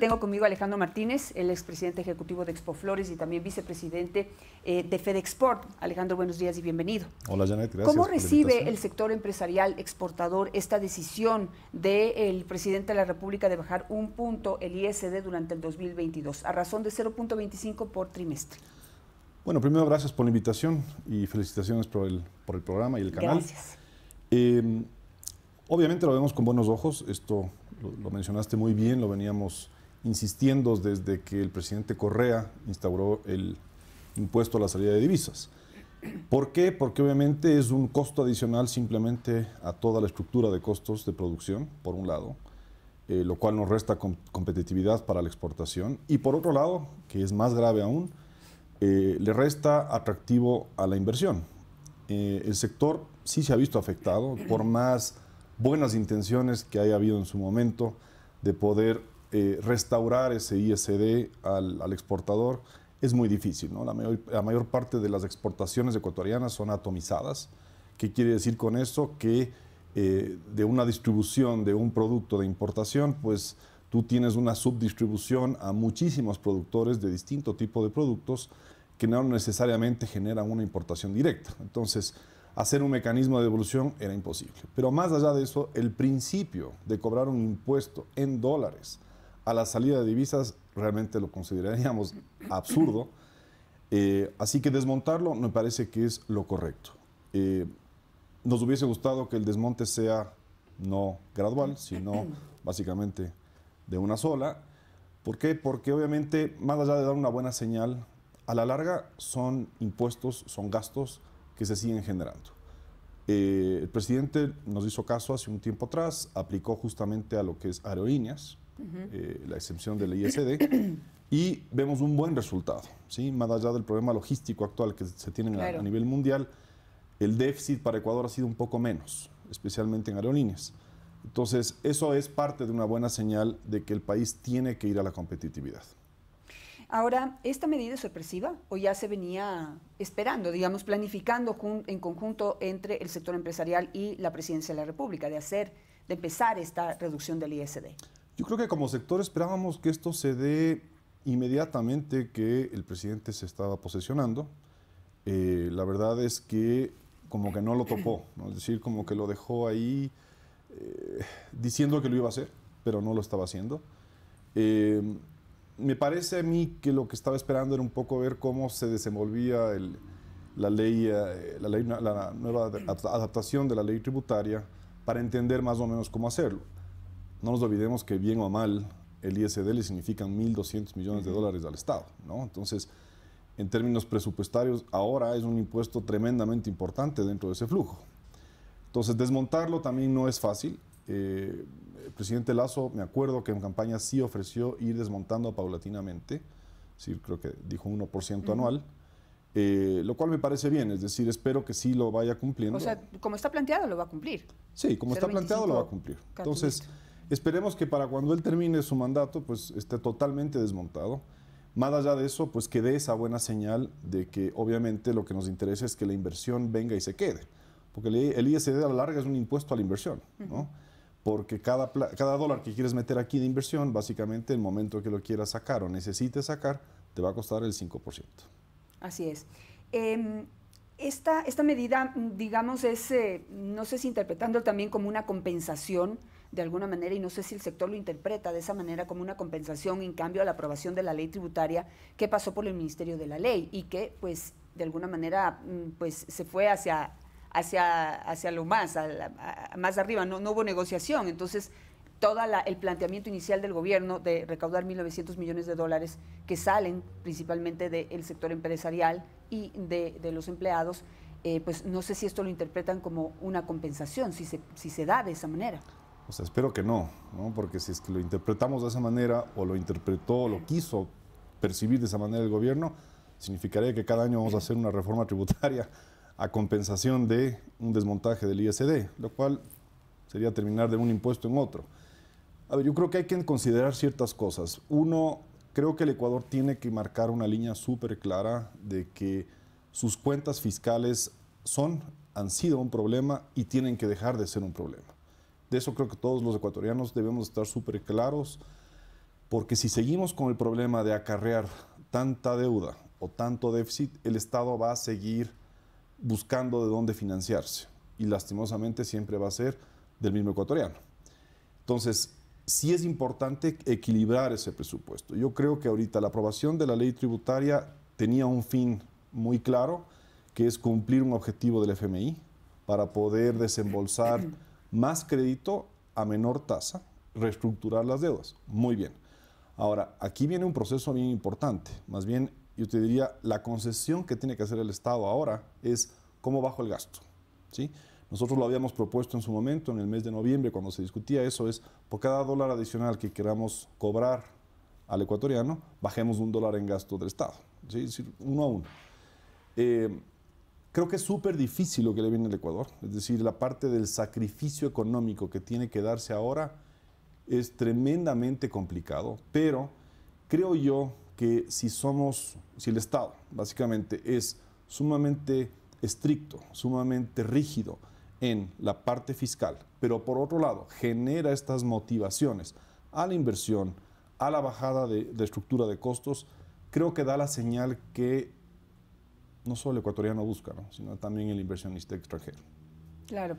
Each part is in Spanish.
tengo conmigo a Alejandro Martínez, el expresidente ejecutivo de Expoflores y también vicepresidente de FedExport. Alejandro, buenos días y bienvenido. Hola, Janet, gracias. ¿Cómo recibe el sector empresarial exportador esta decisión del presidente de la República de bajar un punto el ISD durante el 2022, a razón de 0.25 por trimestre? Bueno, primero, gracias por la invitación y felicitaciones por el programa y el canal. Gracias. Obviamente lo vemos con buenos ojos, esto lo mencionaste muy bien, lo veníamos insistiendo desde que el presidente Correa instauró el impuesto a la salida de divisas. ¿Por qué? Porque obviamente es un costo adicional simplemente a toda la estructura de costos de producción, por un lado, lo cual nos resta competitividad para la exportación, y por otro lado, que es más grave aún, le resta atractivo a la inversión. El sector sí se ha visto afectado por más buenas intenciones que haya habido en su momento de poder restaurar ese ISD al exportador. Es muy difícil, ¿no? La mayor parte de las exportaciones ecuatorianas son atomizadas. ¿Qué quiere decir con eso? Que de una distribución de un producto de importación, pues tú tienes una subdistribución a muchísimos productores de distinto tipo de productos que no necesariamente generan una importación directa. Entonces, hacer un mecanismo de devolución era imposible. Pero más allá de eso, el principio de cobrar un impuesto en dólares a la salida de divisas realmente lo consideraríamos absurdo. Así que desmontarlo me parece que es lo correcto. Nos hubiese gustado que el desmonte sea no gradual, sino básicamente de una sola. ¿Por qué? Porque obviamente, más allá de dar una buena señal, a la larga son impuestos, son gastos que se siguen generando. El presidente nos hizo caso hace un tiempo atrás, aplicó justamente a lo que es aerolíneas, la exención del ISD, y vemos un buen resultado, ¿sí? Más allá del problema logístico actual que se tiene claro, a nivel mundial, el déficit para Ecuador ha sido un poco menos, especialmente en aerolíneas. Entonces, eso es parte de una buena señal de que el país tiene que ir a la competitividad. Ahora, ¿esta medida es sorpresiva o ya se venía esperando, digamos, planificando en conjunto entre el sector empresarial y la Presidencia de la República de empezar esta reducción del ISD? Yo creo que como sector esperábamos que esto se dé inmediatamente que el presidente se estaba posesionando. La verdad es que como que no lo topó, ¿no? Es decir, como que lo dejó ahí diciendo que lo iba a hacer, pero no lo estaba haciendo. Me parece a mí que lo que estaba esperando era un poco ver cómo se desenvolvía la nueva adaptación de la ley tributaria para entender más o menos cómo hacerlo. No nos olvidemos que bien o mal el ISD le significan 1.200 millones de dólares al Estado, ¿no? Entonces, en términos presupuestarios, ahora es un impuesto tremendamente importante dentro de ese flujo. Entonces, desmontarlo también no es fácil. El presidente Lasso, me acuerdo que en campaña sí ofreció ir desmontando paulatinamente, es decir, creo que dijo 1% anual, lo cual me parece bien, es decir, espero que sí lo vaya cumpliendo. O sea, como está planteado lo va a cumplir. Sí, como está planteado lo va a cumplir. Entonces, esperemos que para cuando él termine su mandato, pues esté totalmente desmontado. Más allá de eso, pues que dé esa buena señal de que obviamente lo que nos interesa es que la inversión venga y se quede. Porque el ISD a la larga es un impuesto a la inversión, ¿no? Porque cada dólar que quieres meter aquí de inversión, básicamente el momento que lo quieras sacar o necesites sacar, te va a costar el 5%. Así es. Esta medida, digamos, es, no sé si interpretando también como una compensación de alguna manera, y no sé si el sector lo interpreta de esa manera como una compensación en cambio a la aprobación de la ley tributaria que pasó por el Ministerio de la Ley y que, pues, de alguna manera, pues, se fue hacia lo más arriba, no hubo negociación. Entonces, todo el planteamiento inicial del gobierno de recaudar 1.900 millones de dólares que salen principalmente del sector empresarial y de los empleados, pues no sé si esto lo interpretan como una compensación, si se da de esa manera. O sea, espero que no, porque si es que lo interpretamos de esa manera o lo interpretó o lo quiso percibir de esa manera el gobierno, significaría que cada año vamos a hacer una reforma tributaria a compensación de un desmontaje del ISD, lo cual sería terminar de un impuesto en otro. A ver, yo creo que hay que considerar ciertas cosas. Uno, creo que el Ecuador tiene que marcar una línea súper clara de que sus cuentas fiscales han sido un problema y tienen que dejar de ser un problema. De eso creo que todos los ecuatorianos debemos estar súper claros. Porque si seguimos con el problema de acarrear tanta deuda o tanto déficit, el Estado va a seguir buscando de dónde financiarse. Y lastimosamente siempre va a ser del mismo ecuatoriano. Entonces, sí es importante equilibrar ese presupuesto. Yo creo que ahorita la aprobación de la ley tributaria tenía un fin muy claro, que es cumplir un objetivo del FMI para poder desembolsar más crédito a menor tasa, reestructurar las deudas. Muy bien. Ahora, aquí viene un proceso bien importante. Más bien, yo te diría, la concesión que tiene que hacer el Estado ahora es cómo bajo el gasto, ¿sí? Nosotros lo habíamos propuesto en su momento, en el mes de noviembre, cuando se discutía eso, es por cada dólar adicional que queramos cobrar al ecuatoriano, bajemos $1 en gasto del Estado, ¿sí? Es decir, uno a uno. Creo que es súper difícil lo que le viene al Ecuador, es decir, la parte del sacrificio económico que tiene que darse ahora es tremendamente complicado, pero creo yo que si el Estado básicamente es sumamente estricto, sumamente rígido en la parte fiscal, pero por otro lado genera estas motivaciones a la inversión, a la bajada de estructura de costos, creo que da la señal que no solo el ecuatoriano busca, ¿no?, sino también el inversionista extranjero. Claro,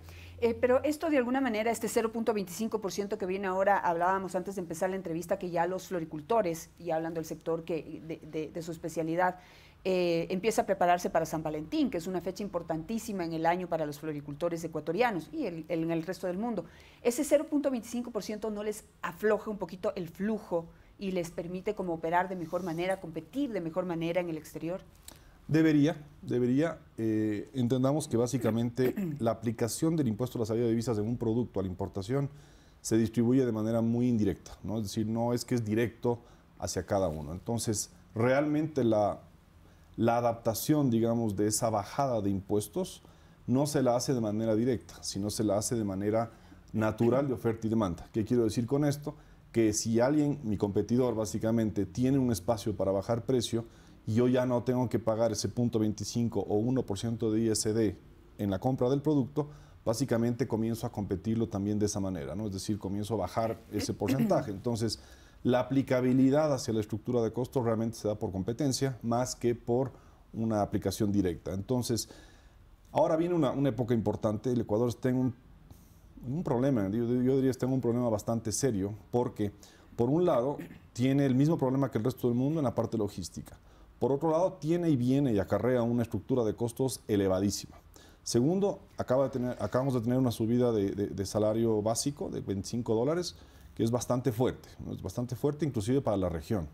pero esto de alguna manera, este 0.25% que viene ahora, hablábamos antes de empezar la entrevista que ya los floricultores, y hablando del sector de su especialidad, empieza a prepararse para San Valentín, que es una fecha importantísima en el año para los floricultores ecuatorianos y en el resto del mundo. ¿Ese 0.25% no les afloja un poquito el flujo y les permite como operar de mejor manera, competir de mejor manera en el exterior? Debería. Entendamos que básicamente la aplicación del impuesto a la salida de divisas en un producto a la importación se distribuye de manera muy indirecta, ¿no? Es decir, no es que es directo hacia cada uno. Entonces, realmente la adaptación, digamos, de esa bajada de impuestos no se la hace de manera directa, sino se la hace de manera natural de oferta y demanda. ¿Qué quiero decir con esto? Que si alguien, mi competidor básicamente, tiene un espacio para bajar precio, y yo ya no tengo que pagar ese 0.25 o 1% de ISD en la compra del producto, básicamente comienzo a competirlo también de esa manera, ¿no? Es decir, comienzo a bajar ese porcentaje. Entonces, la aplicabilidad hacia la estructura de costos realmente se da por competencia más que por una aplicación directa. Entonces, ahora viene una época importante. El Ecuador está en un problema, yo diría está en un problema bastante serio, porque por un lado tiene el mismo problema que el resto del mundo en la parte logística. Por otro lado, tiene y viene y acarrea una estructura de costos elevadísima. Segundo, acabamos de tener una subida de salario básico de $25, que es bastante fuerte, ¿no? Es bastante fuerte inclusive para la región.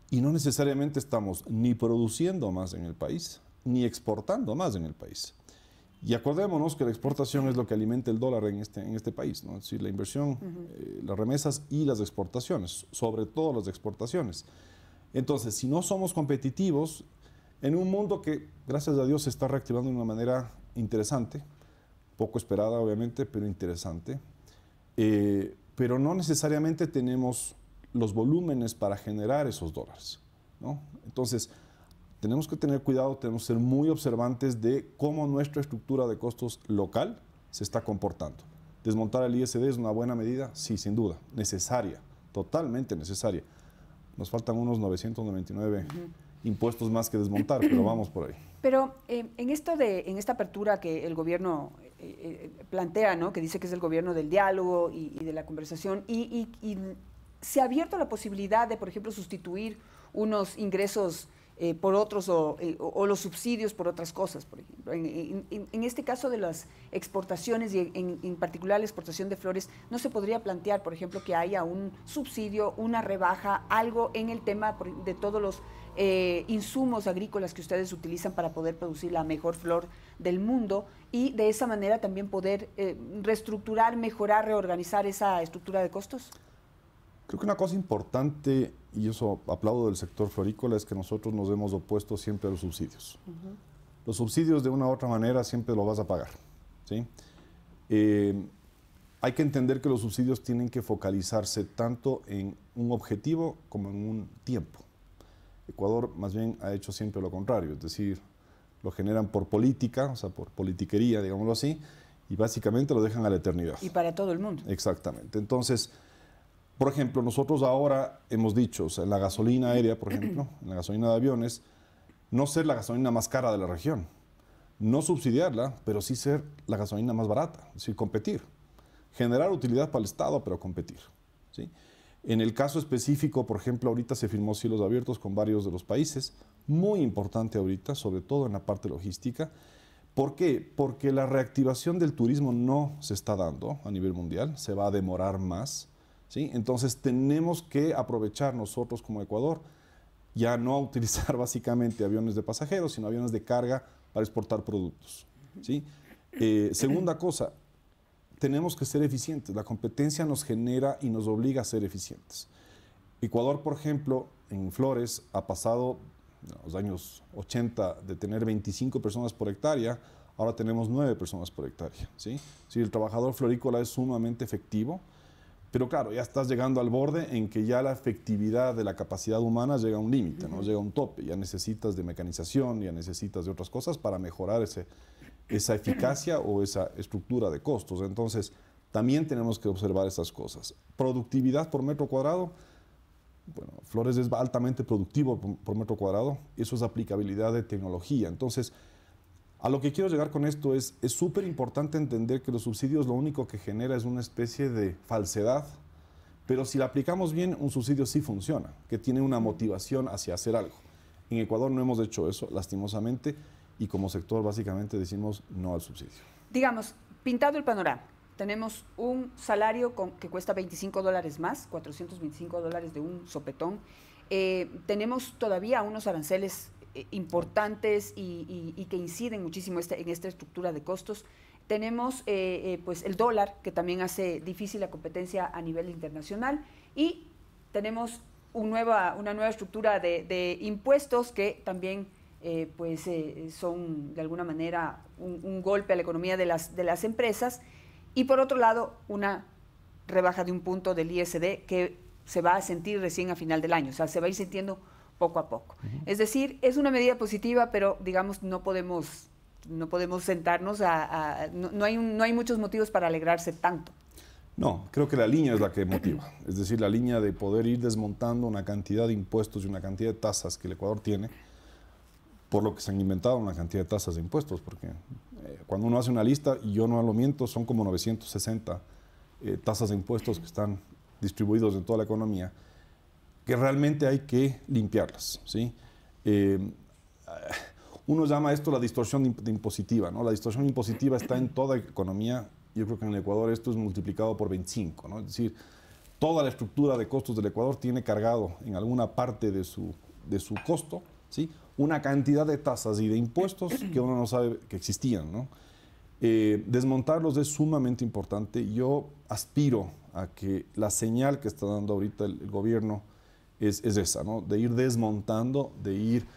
Y no necesariamente estamos ni produciendo más en el país, ni exportando más en el país. Y acordémonos que la exportación es lo que alimenta el dólar en este país, ¿no? Es decir, la inversión, las remesas y las exportaciones, sobre todo las exportaciones. Entonces, si no somos competitivos, en un mundo que, gracias a Dios, se está reactivando de una manera interesante, poco esperada obviamente, pero interesante, pero no necesariamente tenemos los volúmenes para generar esos dólares, ¿no? Entonces, tenemos que tener cuidado, tenemos que ser muy observantes de cómo nuestra estructura de costos local se está comportando. ¿Desmontar el ISD es una buena medida? Sí, sin duda, necesaria, totalmente necesaria. Nos faltan unos 999 impuestos más que desmontar, pero vamos por ahí. Pero en esta apertura que el gobierno plantea, ¿no?, que dice que es el gobierno del diálogo y de la conversación, y se ha abierto la posibilidad de, por ejemplo, sustituir unos ingresos por otros o los subsidios por otras cosas, por ejemplo. En este caso de las exportaciones y en particular la exportación de flores, ¿no se podría plantear, por ejemplo, que haya un subsidio, una rebaja, algo en el tema de todos los insumos agrícolas que ustedes utilizan para poder producir la mejor flor del mundo y de esa manera también poder reestructurar, mejorar, reorganizar esa estructura de costos? Creo que una cosa importante, y eso aplaudo del sector florícola, es que nosotros nos hemos opuesto siempre a los subsidios. Los subsidios de una u otra manera siempre lo vas a pagar, ¿sí? Hay que entender que los subsidios tienen que focalizarse tanto en un objetivo como en un tiempo. Ecuador más bien ha hecho siempre lo contrario, es decir, lo generan por política, o sea, por politiquería, digámoslo así, y básicamente lo dejan a la eternidad. Y para todo el mundo. Exactamente. Entonces, Por ejemplo, nosotros ahora hemos dicho, o sea, en la gasolina aérea, por ejemplo, en la gasolina de aviones, no ser la gasolina más cara de la región, no subsidiarla, pero sí ser la gasolina más barata, es decir, competir. Generar utilidad para el Estado, pero competir, ¿sí? En el caso específico, por ejemplo, ahorita se firmó cielos abiertos con varios de los países, muy importante ahorita, sobre todo en la parte logística. ¿Por qué? Porque la reactivación del turismo no se está dando a nivel mundial, se va a demorar más, ¿sí? Entonces tenemos que aprovechar nosotros como Ecuador, ya no utilizar básicamente aviones de pasajeros, sino aviones de carga para exportar productos, ¿sí? Segunda cosa, tenemos que ser eficientes. La competencia nos genera y nos obliga a ser eficientes. Ecuador, por ejemplo, en flores ha pasado en los años 80 de tener 25 personas por hectárea, ahora tenemos 9 personas por hectárea, ¿sí? Sí, el trabajador florícola es sumamente efectivo, pero claro, ya estás llegando al borde en que ya la efectividad de la capacidad humana llega a un límite, ¿no? Llega a un tope, ya necesitas de mecanización, ya necesitas de otras cosas para mejorar esa eficacia o esa estructura de costos. Entonces, también tenemos que observar esas cosas. Productividad por metro cuadrado, bueno, Flores es altamente productivo por metro cuadrado, eso es aplicabilidad de tecnología. Entonces, a lo que quiero llegar con esto es súper importante entender que los subsidios lo único que genera es una especie de falsedad, pero si la aplicamos bien, un subsidio sí funciona, que tiene una motivación hacia hacer algo. En Ecuador no hemos hecho eso, lastimosamente, y como sector básicamente decimos no al subsidio. Digamos, pintado el panorama, tenemos un salario que cuesta $25 más, $425 de un sopetón. Tenemos todavía unos aranceles importantes y que inciden muchísimo en esta estructura de costos. Tenemos pues el dólar, que también hace difícil la competencia a nivel internacional, y tenemos una nueva estructura de impuestos que también son de alguna manera un golpe a la economía de las empresas, y por otro lado una rebaja de un punto del ISD que se va a sentir recién a final del año, o sea, se va a ir sintiendo poco a poco. Es decir, es una medida positiva, pero digamos no podemos sentarnos no hay muchos motivos para alegrarse tanto. No, creo que la línea es la que motiva, es decir, la línea de poder ir desmontando una cantidad de impuestos y una cantidad de tasas que el Ecuador tiene, por lo que se han inventado una cantidad de tasas de impuestos, porque cuando uno hace una lista, y yo no lo miento, son como 960 tasas de impuestos que están distribuidos en toda la economía, que realmente hay que limpiarlas, ¿sí? Uno llama esto la distorsión impositiva, ¿no? La distorsión impositiva está en toda economía. Yo creo que en el Ecuador esto es multiplicado por 25, ¿no? Es decir, toda la estructura de costos del Ecuador tiene cargado en alguna parte de su costo, ¿sí?, una cantidad de tasas y de impuestos que uno no sabe que existían, ¿no? Desmontarlos es sumamente importante. Yo aspiro a que la señal que está dando ahorita el gobierno es esa, ¿no? De ir desmontando, de ir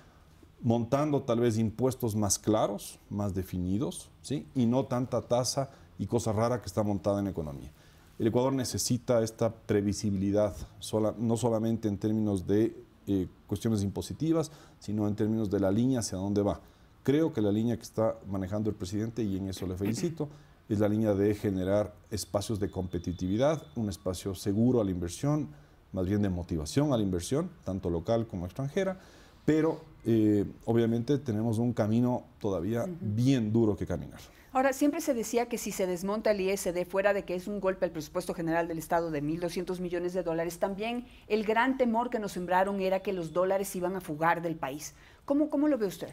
montando tal vez impuestos más claros, más definidos, ¿sí?, y no tanta tasa y cosa rara que está montada en la economía. El Ecuador necesita esta previsibilidad, no solamente en términos de cuestiones impositivas, sino en términos de la línea hacia dónde va. Creo que la línea que está manejando el presidente, y en eso le felicito, es la línea de generar espacios de competitividad, un espacio seguro a la inversión, más bien de motivación a la inversión, tanto local como extranjera, pero obviamente tenemos un camino todavía bien duro que caminar. Ahora, siempre se decía que si se desmonta el ISD, fuera de que es un golpe al presupuesto general del Estado de $1.200 millones, también el gran temor que nos sembraron era que los dólares iban a fugar del país. ¿Cómo lo ve usted?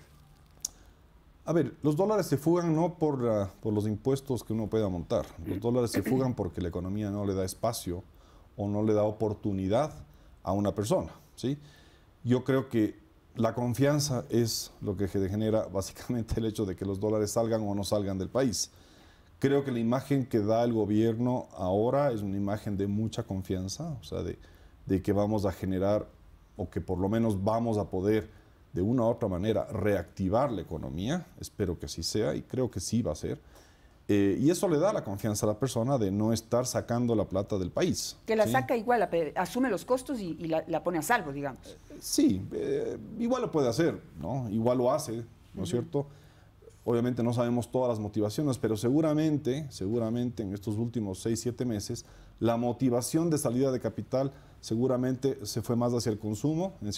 A ver, los dólares se fugan no por los impuestos que uno pueda montar. Los dólares se fugan porque la economía no le da espacio o no le da oportunidad a una persona, ¿sí? Yo creo que la confianza es lo que genera básicamente el hecho de que los dólares salgan o no salgan del país. Creo que la imagen que da el gobierno ahora es una imagen de mucha confianza, o sea, de que vamos a generar, o que por lo menos vamos a poder de una u otra manera reactivar la economía. Espero que así sea y creo que sí va a ser. Y eso le da la confianza a la persona de no estar sacando la plata del país. Que la ¿sí? saca igual, asume los costos y la pone a salvo, digamos. Sí, igual lo puede hacer, ¿no? Igual lo hace, ¿no es cierto? Obviamente no sabemos todas las motivaciones, pero seguramente en estos últimos 6, 7 meses, la motivación de salida de capital seguramente se fue más hacia el consumo, en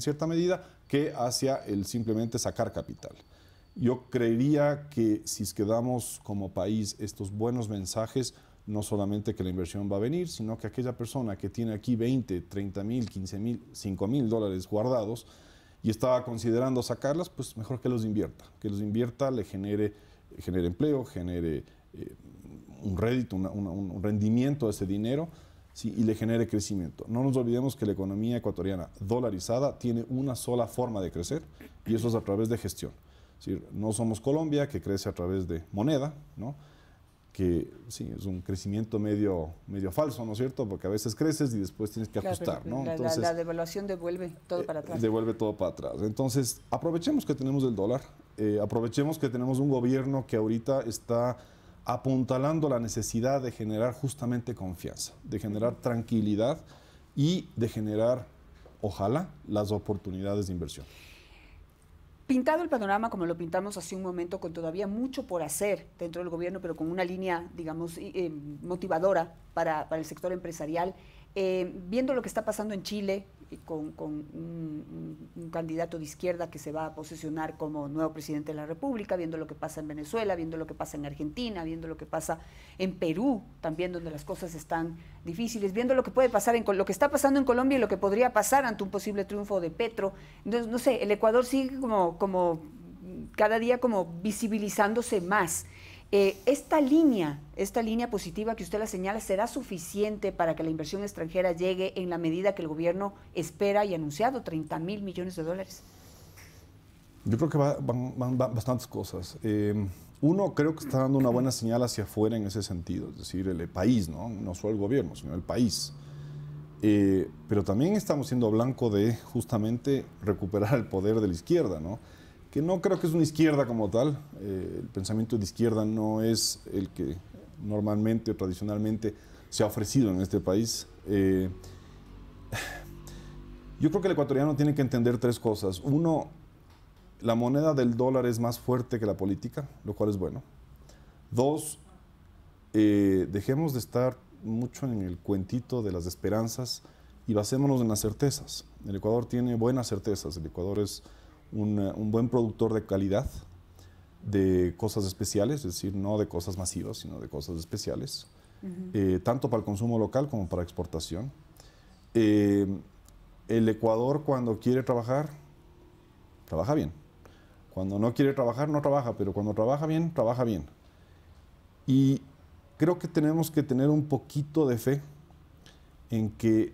cierta medida, que hacia el simplemente sacar capital. Yo creería que si es que damos como país estos buenos mensajes, no solamente que la inversión va a venir, sino que aquella persona que tiene aquí 20, 30 mil, 15 mil, 5 mil dólares guardados, y estaba considerando sacarlas, pues mejor que los invierta, le genere empleo, genere un rédito, un rendimiento de ese dinero, ¿sí? Y le genere crecimiento. No nos olvidemos que la economía ecuatoriana dolarizada tiene una sola forma de crecer, y eso es a través de gestión. Es decir, no somos Colombia, que crece a través de moneda, ¿no? Que sí, es un crecimiento medio falso, ¿no es cierto? Porque a veces creces y después tienes que ajustar, ¿no? Entonces, la devaluación devuelve todo para atrás. Devuelve todo para atrás. Entonces, aprovechemos que tenemos el dólar, aprovechemos que tenemos un gobierno que ahorita está apuntalando la necesidad de generar justamente confianza, de generar tranquilidad y de generar, ojalá, las oportunidades de inversión. Pintado el panorama como lo pintamos hace un momento, con todavía mucho por hacer dentro del gobierno, pero con una línea, digamos, motivadora para el sector empresarial, viendo lo que está pasando en Chile, con un candidato de izquierda que se va a posesionar como nuevo presidente de la República, viendo lo que pasa en Venezuela, viendo lo que pasa en Argentina, viendo lo que pasa en Perú, también donde las cosas están difíciles, viendo lo que puede pasar, lo que está pasando en Colombia y lo que podría pasar ante un posible triunfo de Petro. Entonces, no sé, el Ecuador sigue como cada día como visibilizándose más. Esta línea positiva que usted la señala, ¿será suficiente para que la inversión extranjera llegue en la medida que el gobierno espera y ha anunciado 30.000 millones de dólares? Yo creo que van bastantes cosas. Uno, creo que está dando una buena señal hacia afuera en ese sentido, es decir, el país, no solo el gobierno, sino el país. Pero también estamos siendo blanco de justamente recuperar el poder de la izquierda, ¿no? Que no creo que es una izquierda como tal. El pensamiento de izquierda no es el que normalmente o tradicionalmente se ha ofrecido en este país. Yo creo que el ecuatoriano tiene que entender 3 cosas. Uno, la moneda del dólar es más fuerte que la política, lo cual es bueno. 2, dejemos de estar mucho en el cuentito de las esperanzas y basémonos en las certezas. El Ecuador tiene buenas certezas. El Ecuador es un buen productor de calidad, de cosas especiales, es decir, no de cosas masivas, sino de cosas especiales, tanto para el consumo local como para exportación. El Ecuador, cuando quiere trabajar, trabaja bien. Cuando no quiere trabajar, no trabaja, pero cuando trabaja bien, trabaja bien. Y creo que tenemos que tener un poquito de fe en que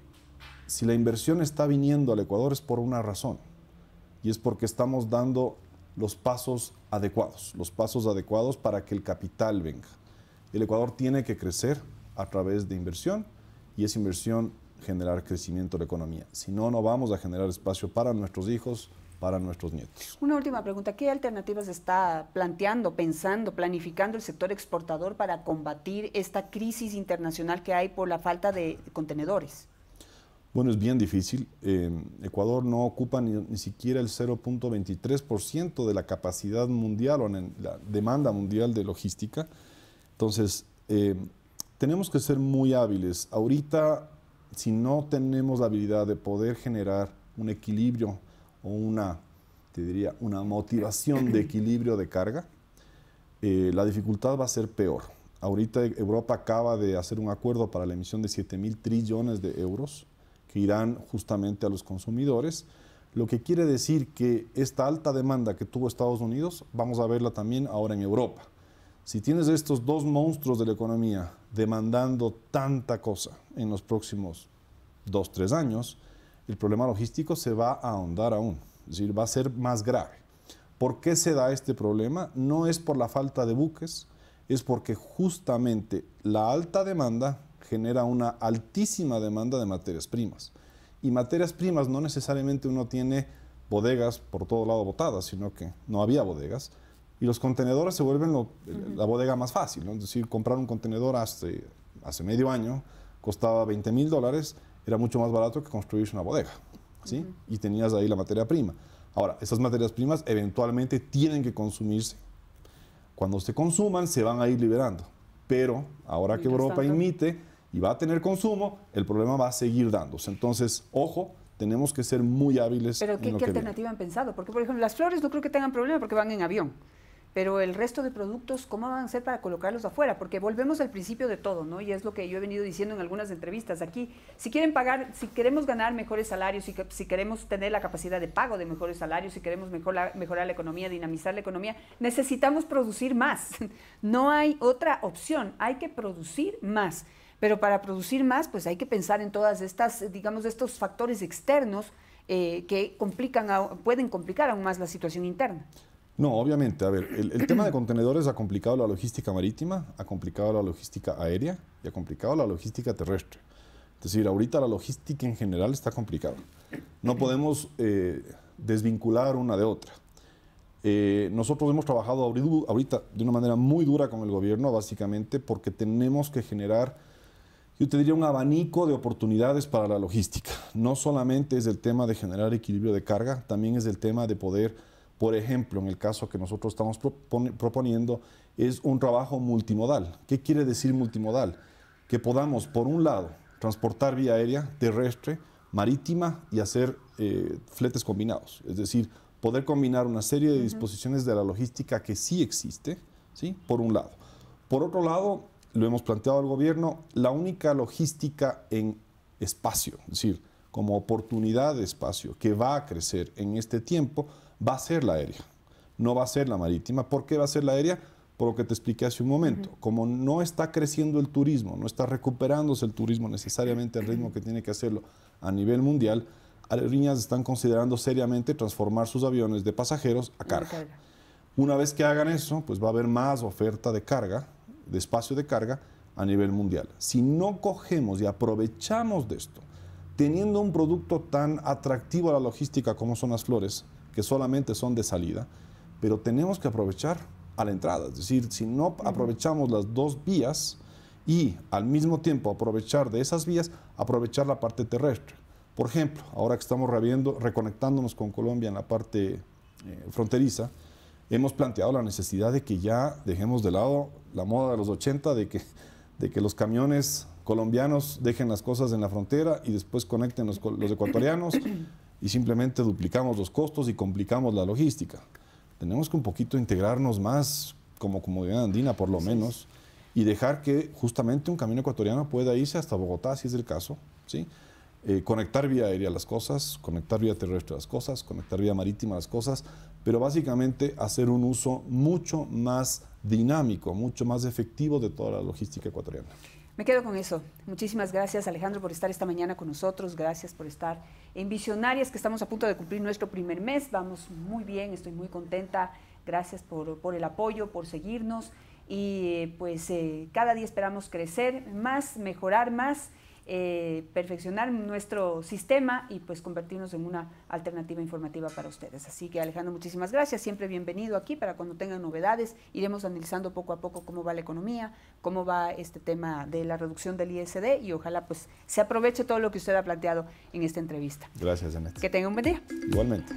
si la inversión está viniendo al Ecuador es por una razón. Y es porque estamos dando los pasos adecuados para que el capital venga. El Ecuador tiene que crecer a través de inversión y esa inversión generar crecimiento de la economía. Si no, no vamos a generar espacio para nuestros hijos, para nuestros nietos. Una última pregunta. ¿Qué alternativas está planteando, pensando, planificando el sector exportador para combatir esta crisis internacional que hay por la falta de contenedores? Bueno, es bien difícil. Ecuador no ocupa ni siquiera el 0.23% de la capacidad mundial o la demanda mundial de logística. Entonces, tenemos que ser muy hábiles. Ahorita, si no tenemos la habilidad de poder generar un equilibrio o una motivación de equilibrio de carga, la dificultad va a ser peor. Ahorita Europa acaba de hacer un acuerdo para la emisión de 7.000 trillones de euros que irán justamente a los consumidores, lo que quiere decir que esta alta demanda que tuvo Estados Unidos, vamos a verla también ahora en Europa. Si tienes estos 2 monstruos de la economía demandando tanta cosa en los próximos 2, 3 años, el problema logístico se va a ahondar aún, es decir, va a ser más grave. ¿Por qué se da este problema? No es por la falta de buques, es porque justamente la alta demanda genera una altísima demanda de materias primas. Y materias primas no necesariamente uno tiene bodegas por todo lado botadas, sino que no había bodegas. Y los contenedores se vuelven la bodega más fácil, ¿no? Es decir, comprar un contenedor hace medio año costaba $20.000, era mucho más barato que construirse una bodega, ¿sí? Y tenías ahí la materia prima. Ahora, esas materias primas eventualmente tienen que consumirse Cuando se consuman, se van a ir liberando. Pero ahora que Europa imite y va a tener consumo, el problema va a seguir dándose. Entonces, ojo, tenemos que ser muy hábiles. ¿Pero qué alternativa han pensado? Porque, por ejemplo, las flores no creo que tengan problema porque van en avión. Pero el resto de productos, ¿cómo van a ser para colocarlos afuera? Porque volvemos al principio de todo, ¿no? Y es lo que yo he venido diciendo en algunas entrevistas aquí. Si quieren pagar, si queremos ganar mejores salarios, si queremos tener la capacidad de pago de mejores salarios, si queremos mejorar la economía, dinamizar la economía, necesitamos producir más. No hay otra opción, hay que producir más. Pero para producir más, pues hay que pensar en todas estas, digamos, estos factores externos que pueden complicar aún más la situación interna. No, obviamente. A ver, el tema de contenedores ha complicado la logística marítima, ha complicado la logística aérea y ha complicado la logística terrestre. Es decir, ahorita la logística en general está complicada. No podemos desvincular una de otra. Nosotros hemos trabajado ahorita de una manera muy dura con el gobierno, básicamente porque tenemos que generar, yo te diría, un abanico de oportunidades para la logística. No solamente es el tema de generar equilibrio de carga, también es el tema de poder, por ejemplo, en el caso que nosotros estamos proponiendo, es un trabajo multimodal. ¿Qué quiere decir multimodal? Que podamos, por un lado, transportar vía aérea, terrestre, marítima y hacer fletes combinados. Es decir, poder combinar una serie de disposiciones de la logística que sí existe, ¿sí? Por un lado. Por otro lado, lo hemos planteado al gobierno, la única logística en espacio, es decir, como oportunidad de espacio que va a crecer en este tiempo, va a ser la aérea, no va a ser la marítima. ¿Por qué va a ser la aérea? Por lo que te expliqué hace un momento. Como no está creciendo el turismo, no está recuperándose el turismo necesariamente al ritmo que tiene que hacerlo a nivel mundial, aerolíneas están considerando seriamente transformar sus aviones de pasajeros a carga. Una vez que hagan eso, pues va a haber más oferta de carga, de espacio de carga a nivel mundial. Si no cogemos y aprovechamos de esto, teniendo un producto tan atractivo a la logística como son las flores, que solamente son de salida, pero tenemos que aprovechar a la entrada. Es decir, si no aprovechamos las dos vías y al mismo tiempo aprovechar de esas vías, aprovechar la parte terrestre. Por ejemplo, ahora que estamos reconectándonos con Colombia en la parte fronteriza, hemos planteado la necesidad de que ya dejemos de lado la moda de los 80, de que los camiones colombianos dejen las cosas en la frontera y después conecten los ecuatorianos y simplemente duplicamos los costos y complicamos la logística. Tenemos que un poquito integrarnos más como comunidad andina, por lo menos, y dejar que justamente un camión ecuatoriano pueda irse hasta Bogotá, si es el caso, ¿sí? Conectar vía aérea las cosas, conectar vía terrestre las cosas, conectar vía marítima las cosas, pero básicamente hacer un uso mucho más dinámico, mucho más efectivo de toda la logística ecuatoriana. Me quedo con eso. Muchísimas gracias, Alejandro, por estar esta mañana con nosotros. Gracias por estar en Visionarias, que estamos a punto de cumplir nuestro primer mes. Vamos muy bien, estoy muy contenta. Gracias por el apoyo, por seguirnos. Y pues cada día esperamos crecer más, mejorar más, perfeccionar nuestro sistema y pues convertirnos en una alternativa informativa para ustedes. Así que, Alejandro, muchísimas gracias, siempre bienvenido aquí para cuando tengan novedades. Iremos analizando poco a poco cómo va la economía, cómo va este tema de la reducción del ISD y ojalá pues se aproveche todo lo que usted ha planteado en esta entrevista. Gracias, Janet. Que tenga un buen día. Igualmente.